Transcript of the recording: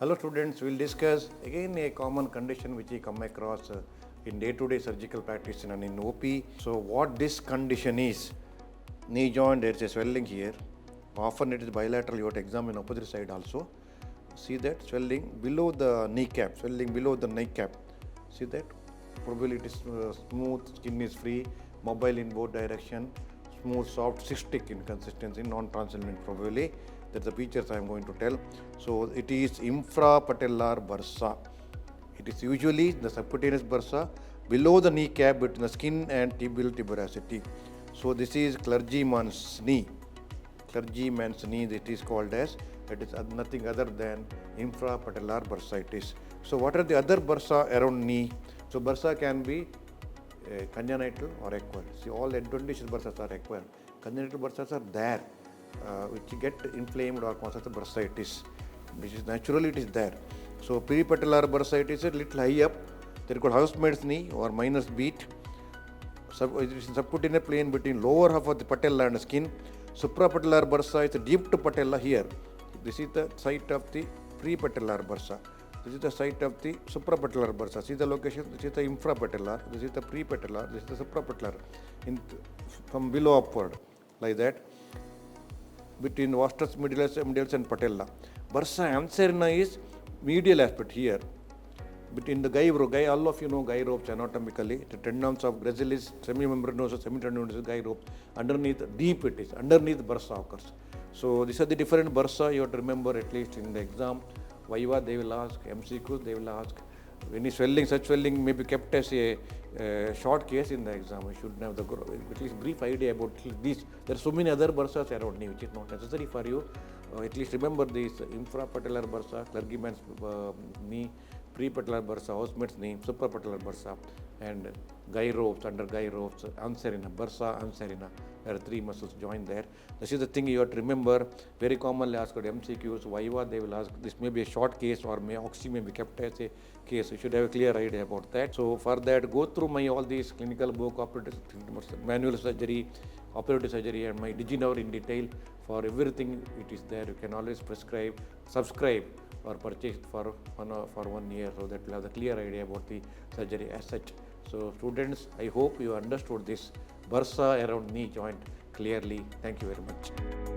Hello students, we will discuss again a common condition which we come across in day-to-day surgical practice and in OP. So what this condition is, knee joint, there is a swelling here. Often it is bilateral, you have to examine opposite side also. See that swelling below the kneecap, swelling below the kneecap. See that? Probably it is smooth, skin is free, mobile in both direction, smooth, soft, cystic in consistency, non-translucent probably. That's the features I am going to tell. So it is infrapatellar bursa. It is usually the subcutaneous bursa below the kneecap between the skin and tibial tuberosity. So this is clergyman's knee. Clergyman's knee, it is called as, it is nothing other than infrapatellar bursitis. So what are the other bursa around knee? So bursa can be congenital or acquired. See, all adventitious bursas are acquired. Congenital bursas are there, which get inflamed or causes the bursitis, which is naturally it is there. So peripatellar bursitis is a little high up. They are called housemaid's knee or miner's beat. It is subcutaneous plane between lower half of the patella and the skin. Suprapatellar bursa is a deep to patella here. This is the site of the prepatellar bursa. This is the site of the suprapatellar bursa. See the location. This is the infrapatellar. This is the prepatellar. This is the suprapatellar. From below upward, like that. Between vastus medialis and patella. Bursa anserina is medial aspect here. Between the guy rope, all of you know guy ropes anatomically. The tendons of gracilis, semimembranosus, semitendinosus, guy ropes. Underneath, deep it is. Underneath bursa occurs. So these are the different bursa you have to remember at least in the exam. Viva they will ask, MCQ they will ask. Any swelling, such swelling may be kept as a short case in the exam. You should have the at least brief idea about these. There are so many other bursas around knee which is not necessary for you. At least remember this infrapatellar bursa, clergyman's knee, prepatellar bursa, housemaid's knee, suprapatellar bursa, and guy ropes, under guy ropes, anserina, bursa, anserina. There are three muscles joined there. This is the thing you have to remember. Very commonly asked at MCQs, Viva they will ask. This may be a short case or oxy may be kept as a case. You should have a clear idea about that. So for that, go through my all these clinical book, operative, manual surgery, operative surgery, and my DigiNow in detail. For everything, it is there. You can always prescribe, subscribe, or purchase for 1 year, so that you have the clear idea about the surgery as such. So students, I hope you understood this bursa around knee joint clearly. Thank you very much.